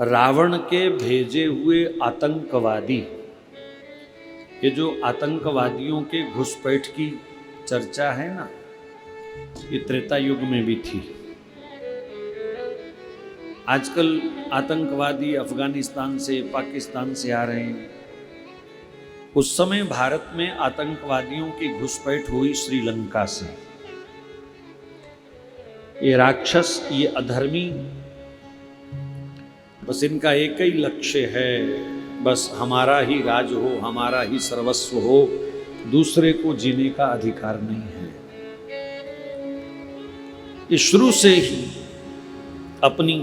रावण के भेजे हुए आतंकवादी, ये जो आतंकवादियों के घुसपैठ की चर्चा है ना, ये त्रेता युग में भी थी। आजकल आतंकवादी अफगानिस्तान से, पाकिस्तान से आ रहे हैं। उस समय भारत में आतंकवादियों की घुसपैठ हुई श्रीलंका से। ये राक्षस, ये अधर्मी, बस इनका एक ही लक्ष्य है, बस हमारा ही राज हो, हमारा ही सर्वस्व हो, दूसरे को जीने का अधिकार नहीं है। ये शुरू से ही अपनी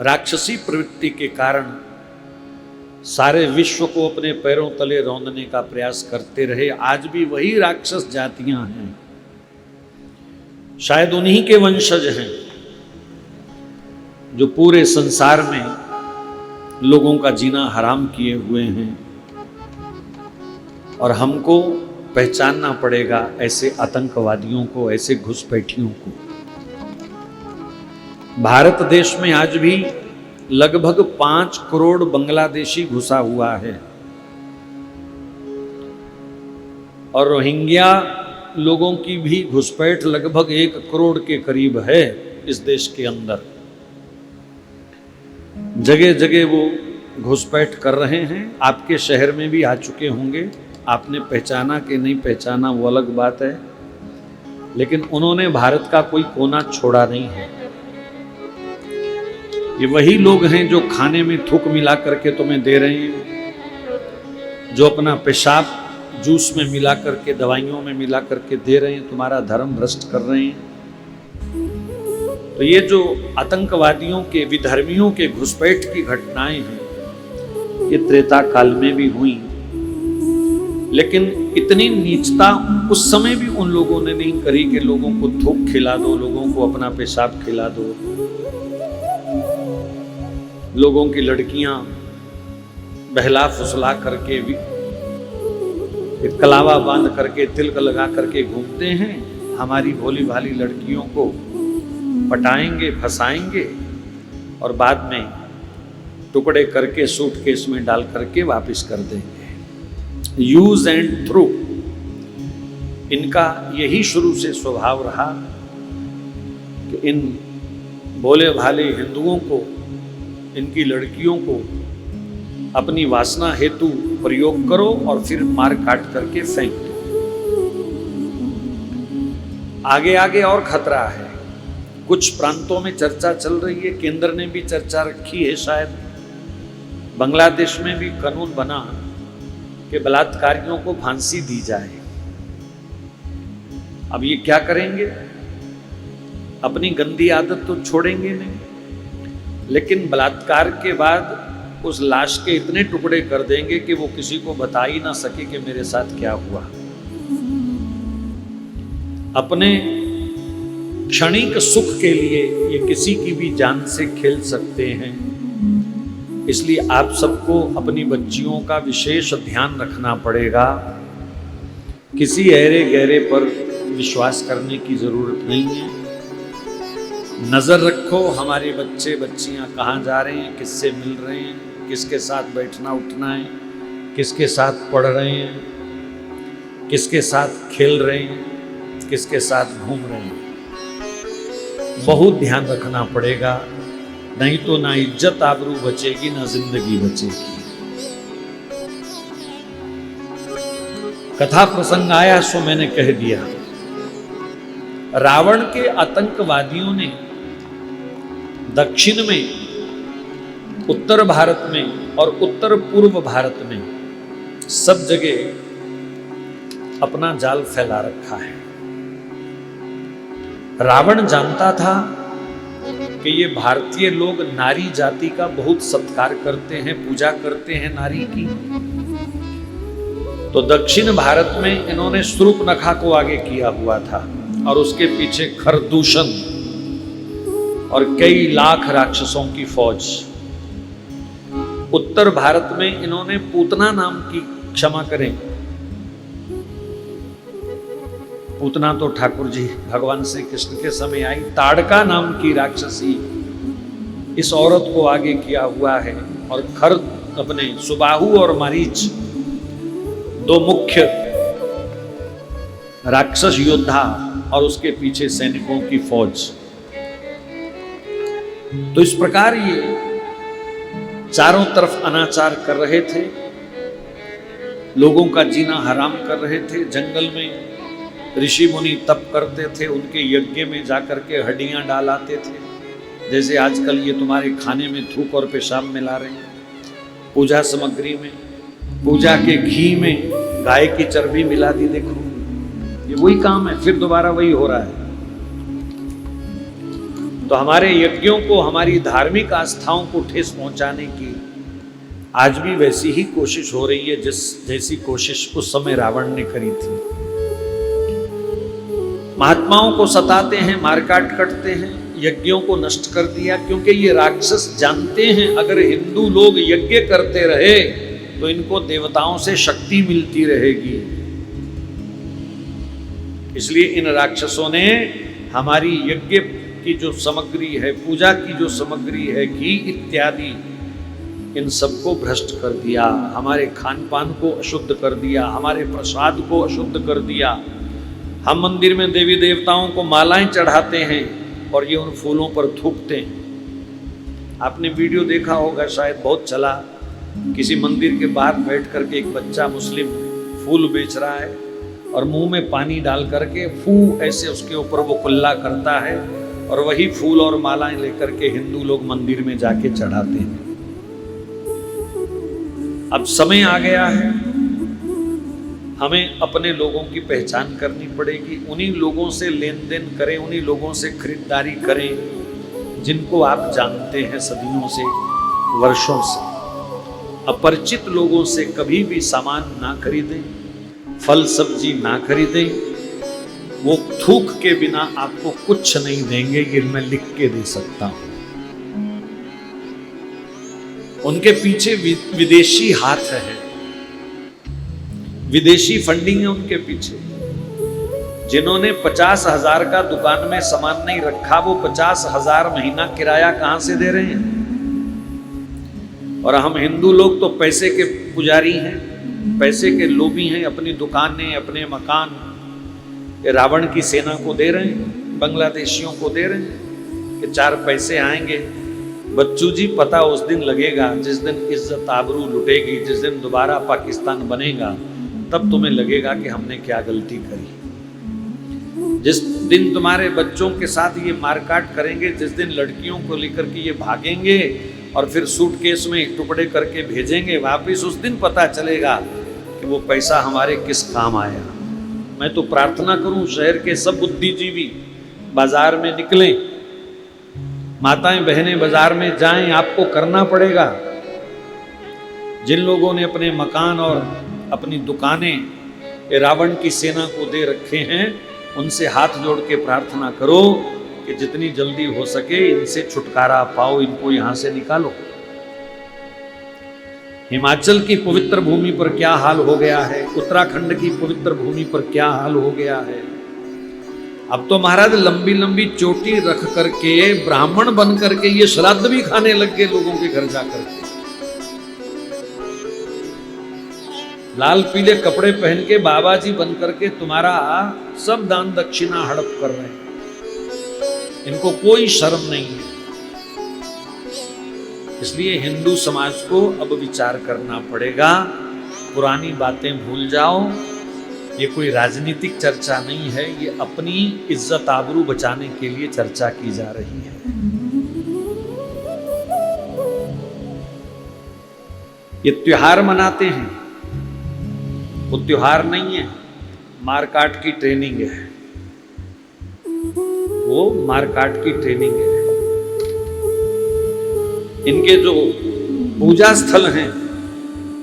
राक्षसी प्रवृत्ति के कारण सारे विश्व को अपने पैरों तले रौंदने का प्रयास करते रहे। आज भी वही राक्षस जातियां हैं, शायद उन्हीं के वंशज हैं जो पूरे संसार में लोगों का जीना हराम किए हुए हैं। और हमको पहचानना पड़ेगा ऐसे आतंकवादियों को, ऐसे घुसपैठियों को। भारत देश में आज भी लगभग 5 करोड़ बांग्लादेशी घुसा हुआ है और रोहिंग्या लोगों की भी घुसपैठ लगभग 1 करोड़ के करीब है इस देश के अंदर। जगह जगह वो घुसपैठ कर रहे हैं। आपके शहर में भी आ चुके होंगे, आपने पहचाना कि नहीं पहचाना वो अलग बात है, लेकिन उन्होंने भारत का कोई कोना छोड़ा नहीं है। ये वही लोग हैं जो खाने में थूक मिला करके तुम्हें दे रहे हैं, जो अपना पेशाब जूस में मिला करके, दवाइयों में मिला करके दे रहे हैं, तुम्हारा धर्म भ्रष्ट कर रहे हैं। तो ये जो आतंकवादियों के, विधर्मियों के घुसपैठ की घटनाएं हैं, ये त्रेता काल में भी हुई। लेकिन इतनी नीचता उस समय भी उन लोगों ने नहीं करी कि लोगों को थूक खिला दो, लोगों को अपना पेशाब खिला दो, लोगों की लड़कियां बहला फुसला करके, कलावा बांध करके, तिलक लगा करके घूमते हैं। हमारी भोली भाली लड़कियों को पटाएंगे, फंसाएंगे और बाद में टुकड़े करके सूटकेस में डाल करके वापस कर देंगे। यूज एंड थ्रू, इनका यही शुरू से स्वभाव रहा कि इन भोले भाले हिंदुओं को, इनकी लड़कियों को अपनी वासना हेतु प्रयोग करो और फिर मार काट करके फेंक दो। आगे आगे और खतरा है। कुछ प्रांतों में चर्चा चल रही है, केंद्र ने भी चर्चा रखी है, शायद बांग्लादेश में भी कानून बना कि बलात्कारियों को फांसी दी जाए। अब ये क्या करेंगे? अपनी गंदी आदत तो छोड़ेंगे नहीं, लेकिन बलात्कार के बाद उस लाश के इतने टुकड़े कर देंगे कि वो किसी को बता ही ना सके कि मेरे साथ क्या हुआ। अपने क्षणिक सुख के लिए ये किसी की भी जान से खेल सकते हैं। इसलिए आप सबको अपनी बच्चियों का विशेष ध्यान रखना पड़ेगा। किसी ऐरे गहरे पर विश्वास करने की जरूरत नहीं है। नजर रखो, हमारे बच्चे बच्चियां कहाँ जा रहे हैं, किससे मिल रहे हैं, किसके साथ बैठना उठना है, किसके साथ पढ़ रहे हैं, किसके साथ खेल रहे हैं, किसके साथ घूम रहे हैं। बहुत ध्यान रखना पड़ेगा, नहीं तो ना इज्जत आबरू बचेगी, ना जिंदगी बचेगी। कथा प्रसंग आया सो मैंने कह दिया। रावण के आतंकवादियों ने दक्षिण में, उत्तर भारत में और उत्तर पूर्व भारत में सब जगह अपना जाल फैला रखा है। रावण जानता था कि ये भारतीय लोग नारी जाति का बहुत सत्कार करते हैं, पूजा करते हैं नारी की। तो दक्षिण भारत में इन्होंने शूर्पणखा को आगे किया हुआ था और उसके पीछे खरदूषण और कई लाख राक्षसों की फौज। उत्तर भारत में इन्होंने पूतना नाम की, क्षमा करें, पूतना तो ठाकुर जी भगवान श्री कृष्ण के समय आई, ताड़का नाम की राक्षसी इस औरत को आगे किया हुआ है, और खर अपने सुबाहु और मारीच दो मुख्य राक्षस योद्धा और उसके पीछे सैनिकों की फौज। तो इस प्रकार ये चारों तरफ अनाचार कर रहे थे, लोगों का जीना हराम कर रहे थे। जंगल में ऋषि मुनि तप करते थे, उनके यज्ञ में जाकर के हड्डियां डालाते थे, जैसे आजकल ये तुम्हारे खाने में थूक और पेशाब मिला रहे हैं, पूजा सामग्री में, पूजा के घी में गाय की चर्बी मिला दी। देखो ये वही काम है, फिर दोबारा वही हो रहा है। तो हमारे यज्ञों को, हमारी धार्मिक आस्थाओं को ठेस पहुंचाने की आज भी वैसी ही कोशिश हो रही है जैसी कोशिश उस समय रावण ने करी थी। महात्माओं को सताते हैं, मारकाट करते हैं, यज्ञों को नष्ट कर दिया, क्योंकि ये राक्षस जानते हैं अगर हिंदू लोग यज्ञ करते रहे तो इनको देवताओं से शक्ति मिलती रहेगी। इसलिए इन राक्षसों ने हमारी यज्ञ की जो सामग्री है, पूजा की जो सामग्री है, घी इत्यादि, इन सबको भ्रष्ट कर दिया, हमारे खान पान को अशुद्ध कर दिया, हमारे प्रसाद को अशुद्ध कर दिया। हम मंदिर में देवी देवताओं को मालाएं चढ़ाते हैं और ये उन फूलों पर थूकते हैं। आपने वीडियो देखा होगा, शायद बहुत चला, किसी मंदिर के बाहर बैठ करके एक बच्चा मुस्लिम फूल बेच रहा है और मुंह में पानी डाल करके फू ऐसे उसके ऊपर वो कुल्ला करता है, और वही फूल और मालाएं लेकर के हिंदू लोग मंदिर में जाके चढ़ाते हैं। अब समय आ गया है, हमें अपने लोगों की पहचान करनी पड़ेगी। उन्हीं लोगों से लेन देन करें, उन्हीं लोगों से खरीदारी करें जिनको आप जानते हैं सदियों से, वर्षों से। अपरिचित लोगों से कभी भी सामान ना खरीदें, फल सब्जी ना खरीदें, वो थूक के बिना आपको कुछ नहीं देंगे, ये मैं लिख के दे सकता हूं। उनके पीछे विदेशी हाथ है, विदेशी फंडिंग है उनके पीछे। जिन्होंने 50,000 का दुकान में सामान नहीं रखा, वो 50,000 महीना किराया कहां से दे रहे हैं? और हम हिंदू लोग तो पैसे के पुजारी हैं, पैसे के लोभी हैं, अपनी दुकानें, अपने मकान रावण की सेना को दे रहे हैं, बांग्लादेशियों को दे रहे हैं कि 4 पैसे आएंगे। बच्चू जी, पता उस दिन लगेगा जिस दिन इज्जत आबरू लुटेगी, जिस दिन दोबारा पाकिस्तान बनेगा, तब तुम्हें लगेगा कि हमने क्या गलती करी। जिस दिन तुम्हारे बच्चों के साथ ये मारकाट करेंगे, जिस दिन लड़कियों को लेकर के ये भागेंगे और फिर सूटकेस में टुकड़े करके भेजेंगे वापिस, उस दिन पता चलेगा कि वो पैसा हमारे किस काम आया। मैं तो प्रार्थना करूं शहर के सब बुद्धिजीवी बाजार में निकलें, माताएं बहनें बाजार में जाएं, आपको करना पड़ेगा। जिन लोगों ने अपने मकान और अपनी दुकानें रावण की सेना को दे रखे हैं, उनसे हाथ जोड़ के प्रार्थना करो कि जितनी जल्दी हो सके इनसे छुटकारा पाओ, इनको यहां से निकालो। हिमाचल की पवित्र भूमि पर क्या हाल हो गया है, उत्तराखंड की पवित्र भूमि पर क्या हाल हो गया है। अब तो महाराज लंबी लंबी चोटी रख करके ब्राह्मण बन करके ये श्राद्ध भी खाने लग गए लोगों के घर जाकर के। लाल पीले कपड़े पहन के बाबा जी बन करके तुम्हारा सब दान दक्षिणा हड़प कर रहे हैं, इनको कोई शर्म नहीं है। इसलिए हिंदू समाज को अब विचार करना पड़ेगा, पुरानी बातें भूल जाओ। ये कोई राजनीतिक चर्चा नहीं है, ये अपनी इज्जत आबरू बचाने के लिए चर्चा की जा रही है। ये त्योहार मनाते हैं, वो त्योहार नहीं है, मारकाट की ट्रेनिंग है, वो मारकाट की ट्रेनिंग है। इनके जो पूजा स्थल हैं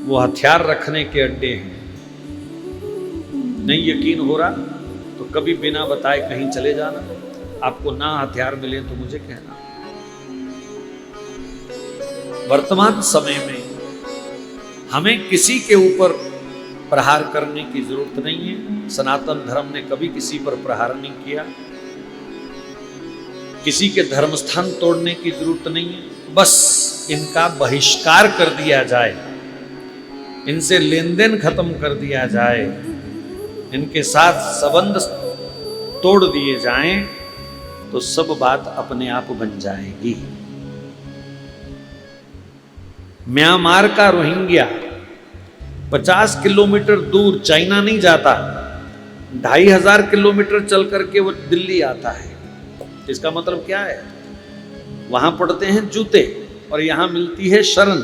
वो हथियार रखने के अड्डे हैं। नहीं यकीन हो रहा तो कभी बिना बताए कहीं चले जाना, आपको ना हथियार मिले तो मुझे कहना। वर्तमान समय में हमें किसी के ऊपर प्रहार करने की जरूरत नहीं है। सनातन धर्म ने कभी किसी पर प्रहार नहीं किया। किसी के धर्म स्थान तोड़ने की जरूरत नहीं है। बस इनका बहिष्कार कर दिया जाए, इनसे लेन देन खत्म कर दिया जाए, इनके साथ संबंध तोड़ दिए जाएं, तो सब बात अपने आप बन जाएगी। म्यांमार का रोहिंग्या 50 किलोमीटर दूर चाइना नहीं जाता, 2500 किलोमीटर चल करके वो दिल्ली आता है। इसका मतलब क्या है? वहां पड़ते हैं जूते और यहां मिलती है शरण,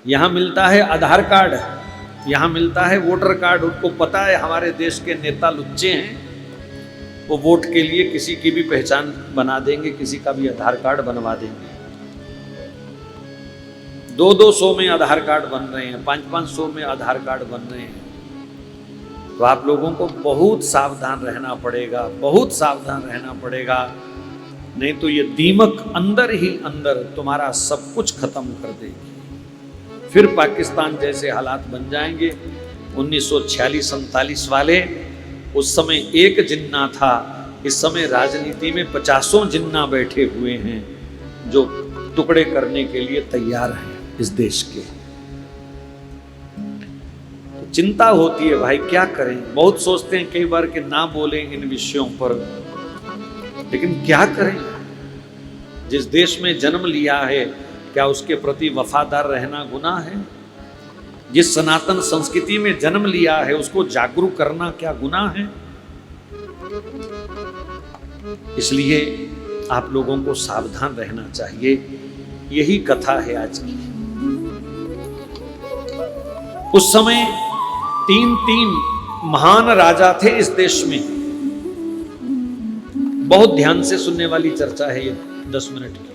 यहां मिलता है आधार कार्ड, यहां मिलता है वोटर कार्ड। उनको पता है हमारे देश के नेता लुच्चे हैं, वो वोट के लिए किसी की भी पहचान बना देंगे, किसी का भी आधार कार्ड बनवा देंगे। 200 में आधार कार्ड बन रहे हैं, 500 में आधार कार्ड बन रहे हैं। तो आप लोगों को बहुत सावधान रहना पड़ेगा, बहुत सावधान रहना पड़ेगा, नहीं तो ये दीमक अंदर ही अंदर तुम्हारा सब कुछ खत्म कर देगी। फिर पाकिस्तान जैसे हालात बन जाएंगे 1946-47 वाले। उस समय एक जिन्ना था, इस समय राजनीति में 50 जिन्ना बैठे हुए हैं जो टुकड़े करने के लिए तैयार हैं इस देश के। तो चिंता होती है भाई, क्या करें। बहुत सोचते हैं कई बार कि ना बोलें इन विषयों पर, लेकिन क्या करें। जिस देश में जन्म लिया है, क्या उसके प्रति वफादार रहना गुनाह है? जिस सनातन संस्कृति में जन्म लिया है, उसको जागरूक करना क्या गुनाह है? इसलिए आप लोगों को सावधान रहना चाहिए। यही कथा है आज की। उस समय 3 महान राजा थे इस देश में। बहुत ध्यान से सुनने वाली चर्चा है ये 10 मिनट की।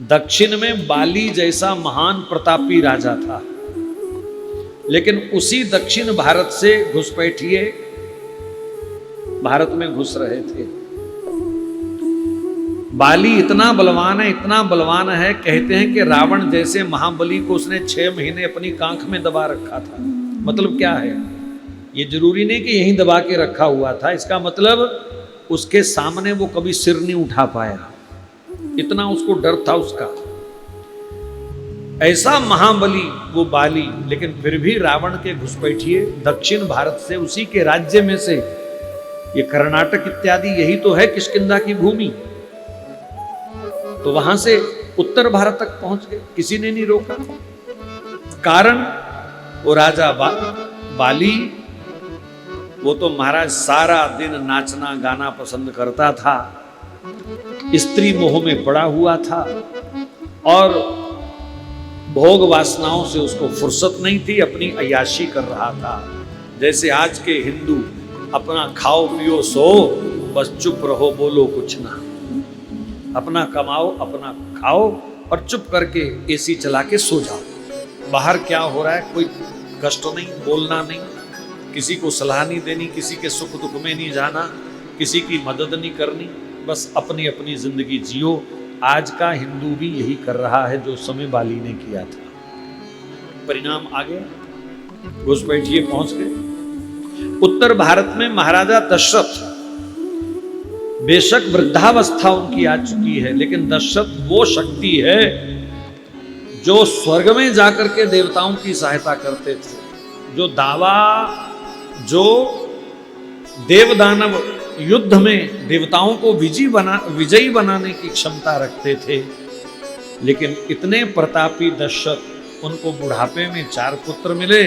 दक्षिण में बाली जैसा महान प्रतापी राजा था, लेकिन उसी दक्षिण भारत से घुसपैठिए भारत में घुस रहे थे। बाली इतना बलवान है, इतना बलवान है, कहते हैं कि रावण जैसे महाबली को उसने 6 महीने अपनी कांख में दबा रखा था। मतलब क्या है? ये जरूरी नहीं कि यहीं दबा के रखा हुआ था, इसका मतलब उसके सामने वो कभी सिर नहीं उठा पाया, इतना उसको डर था उसका। ऐसा महाबली वो बाली, लेकिन फिर भी रावण के घुसपैठिए दक्षिण भारत से, उसी के राज्य में से, ये कर्नाटक इत्यादि यही तो है किष्किंधा की भूमि। तो वहां से उत्तर भारत तक पहुंच गए, किसी ने नहीं रोका। कारण वो राजा बाली, वो तो महाराज सारा दिन नाचना गाना पसंद करता था, स्त्री मोह में पड़ा हुआ था और भोग वासनाओं से उसको फुर्सत नहीं थी, अपनी अय्याशी कर रहा था। जैसे आज के हिंदू अपना खाओ पियो सो, बस चुप रहो, बोलो कुछ ना। अपना कमाओ, अपना खाओ और चुप करके एसी चला के सो जाओ। बाहर क्या हो रहा है कोई कष्ट नहीं, बोलना नहीं, किसी को सलाह नहीं देनी, किसी के सुख दुख में नहीं जाना, किसी की मदद नहीं करनी, बस अपनी अपनी जिंदगी जियो। आज का हिंदू भी यही कर रहा है जो उस समय बाली ने किया था। परिणाम आ गया, घुसपैठिए पहुंच गए। उत्तर भारत में महाराजा दशरथ, बेशक वृद्धावस्था उनकी आ चुकी है, लेकिन दशरथ वो शक्ति है जो स्वर्ग में जाकर के देवताओं की सहायता करते थे, जो दावा, जो देवदानव युद्ध में देवताओं को विजयी बनाने की क्षमता रखते थे। लेकिन इतने प्रतापी दशरथ, उनको बुढ़ापे में 4 पुत्र मिले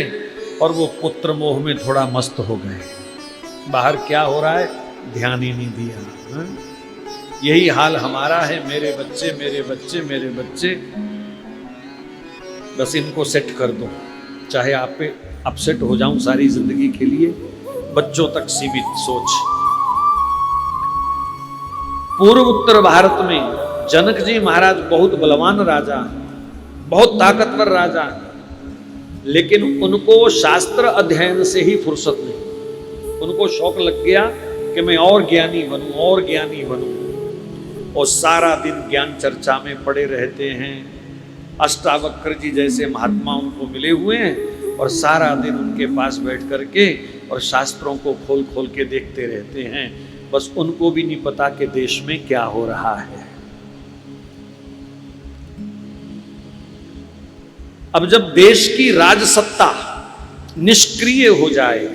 और वो पुत्र मोह में थोड़ा मस्त हो गए। बाहर क्या हो रहा है ध्यान ही नहीं दिया। यही हाल हमारा है, मेरे बच्चे मेरे बच्चे मेरे बच्चे, बस इनको सेट कर दो, चाहे आप पे अपसेट हो जाऊं सारी जिंदगी के लिए। बच्चों तक सीमित सोच। पूर्व उत्तर भारत में जनक जी महाराज बहुत बलवान राजा, बहुत ताकतवर राजा, लेकिन उनको शास्त्र अध्ययन से ही फुर्सत नहीं। उनको शौक लग गया कि मैं और ज्ञानी बनूं, और ज्ञानी बनूं, और सारा दिन ज्ञान चर्चा में पड़े रहते हैं। अष्टावक्र जी जैसे महात्मा उनको मिले हुए हैं और सारा दिन उनके पास बैठ करके और शास्त्रों को खोल खोल के देखते रहते हैं। बस उनको भी नहीं पता कि देश में क्या हो रहा है। अब जब देश की राजसत्ता निष्क्रिय हो जाए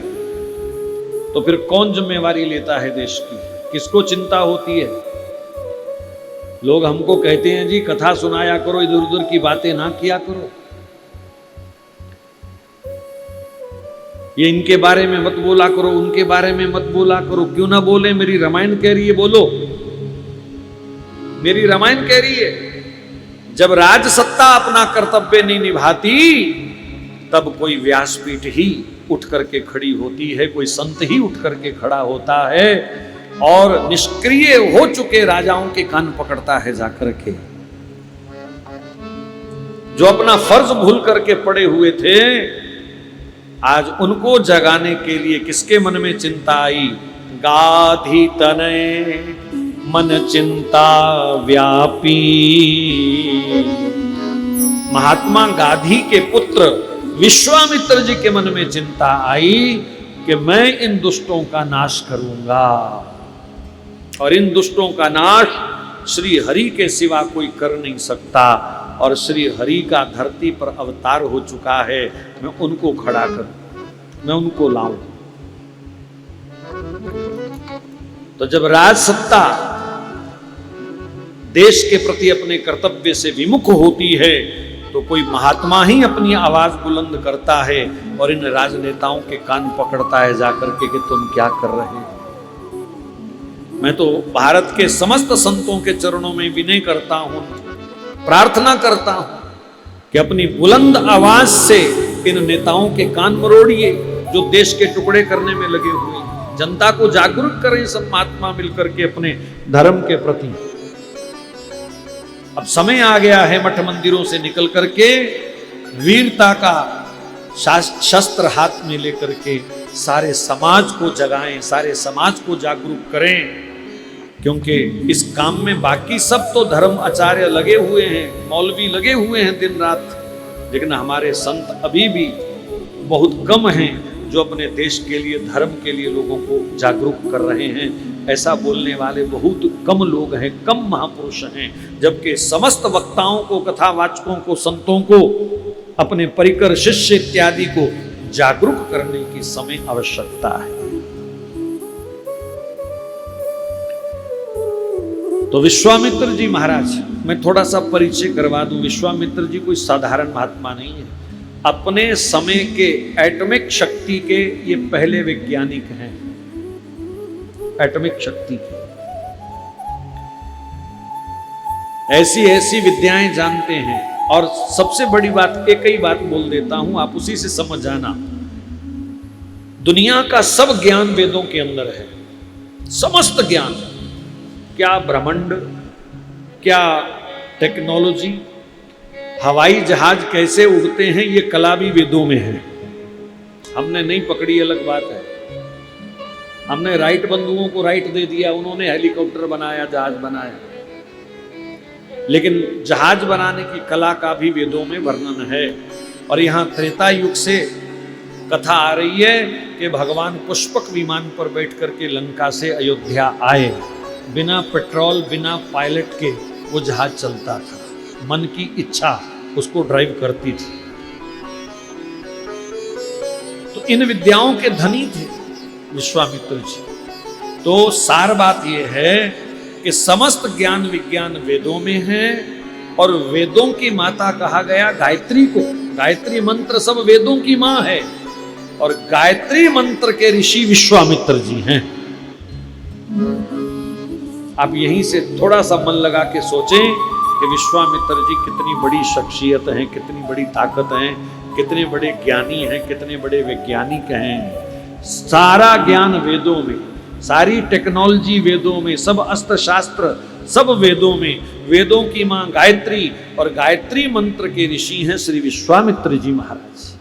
तो फिर कौन जिम्मेवारी लेता है देश की? किसको चिंता होती है? लोग हमको कहते हैं जी कथा सुनाया करो, इधर उधर की बातें ना किया करो, ये इनके बारे में मत बोला करो, उनके बारे में मत बोला करो। क्यों ना बोले? मेरी रामायण कह रही है, बोलो, मेरी रामायण कह रही है। जब राजसत्ता अपना कर्तव्य नहीं निभाती तब कोई व्यासपीठ ही उठ करके खड़ी होती है, कोई संत ही उठ करके खड़ा होता है और निष्क्रिय हो चुके राजाओं के कान पकड़ता है जाकर के। जो अपना फर्ज भूल करके पड़े हुए थे, आज उनको जगाने के लिए किसके मन में चिंता आई? गाधी तनय मन चिंता व्यापी। महात्मा गाधी के पुत्र विश्वामित्र जी के मन में चिंता आई कि मैं इन दुष्टों का नाश करूंगा, और इन दुष्टों का नाश श्री हरि के सिवा कोई कर नहीं सकता, और श्री हरि का धरती पर अवतार हो चुका है, मैं उनको खड़ा करूं, मैं उनको लाऊं। तो जब राजसत्ता देश के प्रति अपने कर्तव्य से विमुख होती है तो कोई महात्मा ही अपनी आवाज बुलंद करता है और इन राजनेताओं के कान पकड़ता है जाकर के कि तुम क्या कर रहे हो। मैं तो भारत के समस्त संतों के चरणों में विनय करता हूं, प्रार्थना करता हूं कि अपनी बुलंद आवाज से इन नेताओं के कान मरोड़िए जो देश के टुकड़े करने में लगे हुए हैं। जनता को जागरूक करें सब महात्मा मिलकर के अपने धर्म के प्रति। अब समय आ गया है मठ मंदिरों से निकल करके वीरता का शस्त्र हाथ में लेकर के सारे समाज को जगाएं, सारे समाज को जागरूक करें, क्योंकि इस काम में बाकी सब तो धर्म आचार्य लगे हुए हैं, मौलवी लगे हुए हैं दिन रात, लेकिन हमारे संत अभी भी बहुत कम हैं जो अपने देश के लिए, धर्म के लिए लोगों को जागरूक कर रहे हैं। ऐसा बोलने वाले बहुत कम लोग हैं, कम महापुरुष हैं, जबकि समस्त वक्ताओं को, कथावाचकों को, संतों को, अपने परिकर शिष्य इत्यादि को जागरूक करने की समय आवश्यकता है। तो विश्वामित्र जी महाराज, मैं थोड़ा सा परिचय करवा दूं। विश्वामित्र जी कोई साधारण महात्मा नहीं है, अपने समय के एटॉमिक शक्ति के ये पहले वैज्ञानिक हैं, एटॉमिक शक्ति की ऐसी ऐसी विद्याएं जानते हैं। और सबसे बड़ी बात, एक ही बात बोल देता हूं, आप उसी से समझ जाना, दुनिया का सब ज्ञान वेदों के अंदर है, समस्त ज्ञान, क्या ब्रह्मांड, क्या टेक्नोलॉजी, हवाई जहाज कैसे उड़ते हैं, ये कला भी वेदों में है। हमने नहीं पकड़ी, अलग बात है। हमने राइट बंधुओं को राइट दे दिया, उन्होंने हेलीकॉप्टर बनाया, जहाज बनाया, लेकिन जहाज बनाने की कला का भी वेदों में वर्णन है। और यहाँ त्रेता युग से कथा आ रही है कि भगवान पुष्पक विमान पर बैठ करके लंका से अयोध्या आए, बिना पेट्रोल, बिना पायलट के वो जहाज चलता था, मन की इच्छा उसको ड्राइव करती थी। तो इन विद्याओं के धनी थे विश्वामित्र जी। तो सार बात यह है कि समस्त ज्ञान विज्ञान वेदों में है, और वेदों की माता कहा गया गायत्री को। गायत्री मंत्र सब वेदों की मां है, और गायत्री मंत्र के ऋषि विश्वामित्र जी हैं। आप यहीं से थोड़ा सा मन लगा के सोचें कि विश्वामित्र जी कितनी बड़ी शख्सियत हैं, कितनी बड़ी ताकत हैं, कितने बड़े ज्ञानी हैं, कितने बड़े वैज्ञानिक हैं। सारा ज्ञान वेदों में, सारी टेक्नोलॉजी वेदों में, सब अस्त्र शास्त्र सब वेदों में, वेदों की मां गायत्री, और गायत्री मंत्र के ऋषि हैं श्री विश्वामित्र जी महाराज।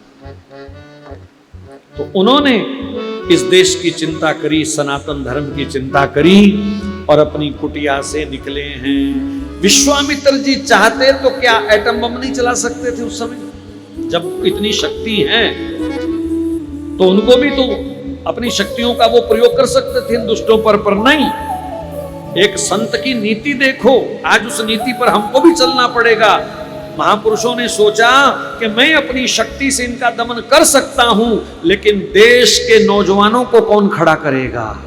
तो उन्होंने इस देश की चिंता करी, सनातन धर्म की चिंता करी, और अपनी कुटिया से निकले हैं। विश्वामित्र जी चाहते तो क्या एटम बम नहीं चला सकते थे उस समय? जब इतनी शक्ति है तो उनको भी तो अपनी शक्तियों का वो प्रयोग कर सकते थे इन दुष्टों पर नहीं। एक संत की नीति देखो, आज उस नीति पर हमको भी चलना पड़ेगा। महापुरुषों ने सोचा कि मैं अपनी शक्ति से इनका दमन कर सकता हूं, लेकिन देश के नौजवानों को कौन खड़ा करेगा।